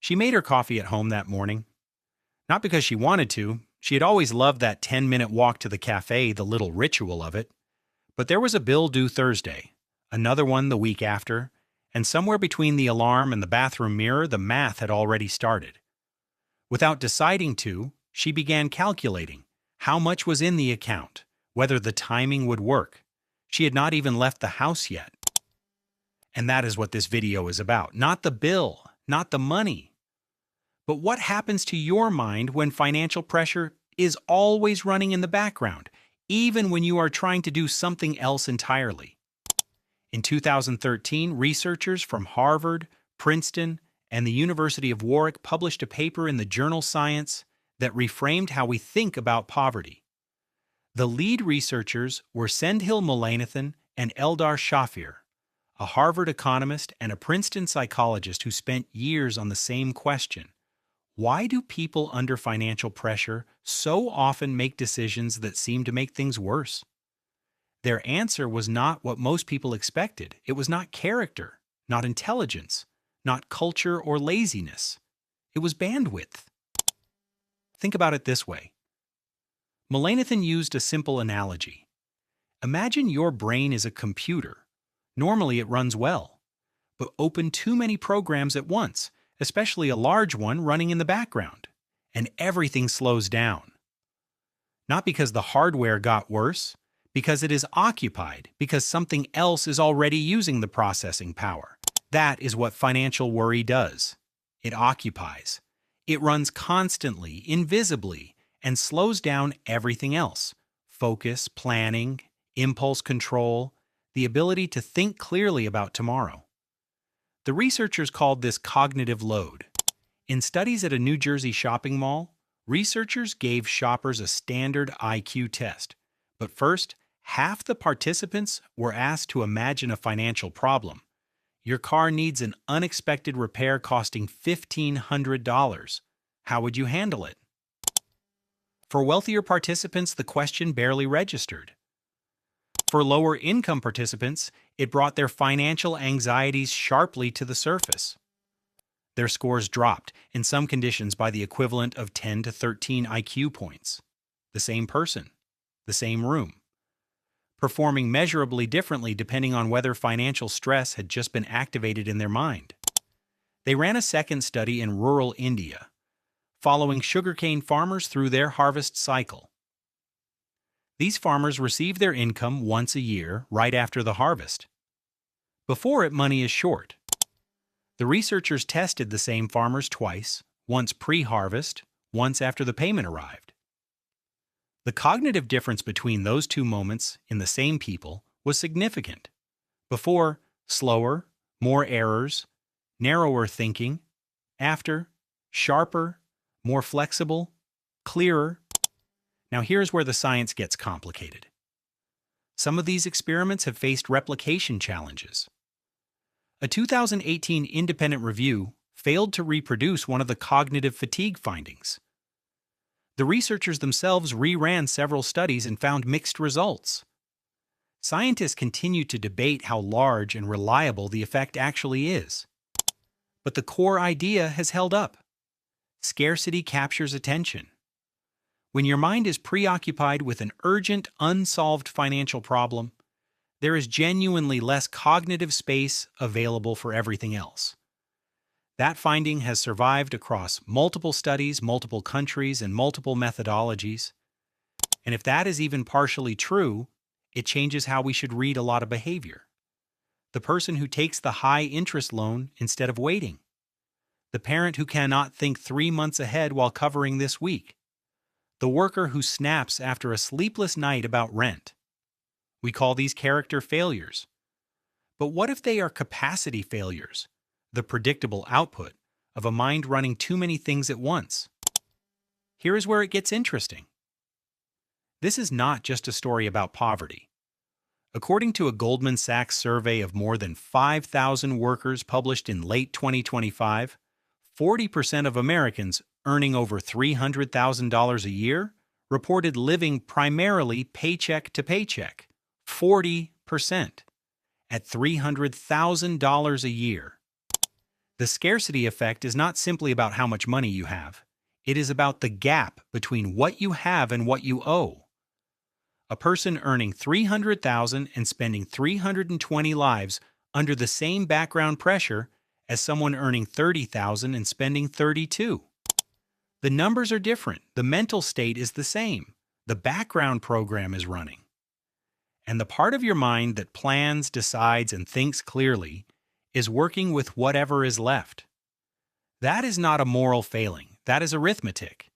She made her coffee at home that morning. Not because she wanted to, she had always loved that 10-minute walk to the cafe, the little ritual of it. But there was a bill due Thursday, another one the week after, and somewhere between the alarm and the bathroom mirror, the math had already started. Without deciding to, she began calculating how much was in the account, whether the timing would work. She had not even left the house yet. And that is what this video is about. Not the bill, not the money. But what happens to your mind when financial pressure is always running in the background, even when you are trying to do something else entirely? In 2013, researchers from Harvard, Princeton, and the University of Warwick published a paper in the journal Science that reframed how we think about poverty. The lead researchers were Sendhil Mullainathan and Eldar Shafir, a Harvard economist and a Princeton psychologist who spent years on the same question. Why do people under financial pressure so often make decisions that seem to make things worse? Their answer was not what most people expected. It was not character, not intelligence, not culture or laziness. It was bandwidth. Think about it this way. Mullainathan used a simple analogy. Imagine your brain is a computer. Normally it runs well, but open too many programs at once, especially a large one running in the background, and everything slows down. Not because the hardware got worse, because it is occupied, because something else is already using the processing power. That is what financial worry does. It occupies. It runs constantly, invisibly, and slows down everything else. Focus, planning, impulse control, the ability to think clearly about tomorrow. The researchers called this cognitive load. In studies at a New Jersey shopping mall, researchers gave shoppers a standard IQ test. But first, half the participants were asked to imagine a financial problem. Your car needs an unexpected repair costing $1,500. How would you handle it? For wealthier participants, the question barely registered. For lower-income participants, it brought their financial anxieties sharply to the surface. Their scores dropped, in some conditions by the equivalent of 10 to 13 IQ points. The same person, the same room, performing measurably differently depending on whether financial stress had just been activated in their mind. They ran a second study in rural India, following sugarcane farmers through their harvest cycle. These farmers receive their income once a year, right after the harvest. Before it, money is short. The researchers tested the same farmers twice, once pre-harvest, once after the payment arrived. The cognitive difference between those two moments in the same people was significant. Before, slower, more errors, narrower thinking. After, sharper, more flexible, clearer. Now here's where the science gets complicated. Some of these experiments have faced replication challenges. A 2018 independent review failed to reproduce one of the cognitive fatigue findings. The researchers themselves reran several studies and found mixed results. Scientists continue to debate how large and reliable the effect actually is. But the core idea has held up. Scarcity captures attention. When your mind is preoccupied with an urgent, unsolved financial problem, there is genuinely less cognitive space available for everything else. That finding has survived across multiple studies, multiple countries, and multiple methodologies. And if that is even partially true, it changes how we should read a lot of behavior. The person who takes the high-interest loan instead of waiting. The parent who cannot think 3 months ahead while covering this week. The worker who snaps after a sleepless night about rent. We call these character failures. But what if they are capacity failures, the predictable output of a mind running too many things at once? Here is where it gets interesting. This is not just a story about poverty. According to a Goldman Sachs survey of more than 5,000 workers published in late 2025, 40% of Americans earning over $300,000 a year reported living primarily paycheck to paycheck. 40% at $300,000 a year. The scarcity effect is not simply about how much money you have. It is about the gap between what you have and what you owe. A person earning $300,000 and spending 320 lives under the same background pressure as someone earning $30,000 and spending 32. The numbers are different. The mental state is the same. The background program is running. And the part of your mind that plans, decides, and thinks clearly is working with whatever is left. That is not a moral failing. That is arithmetic.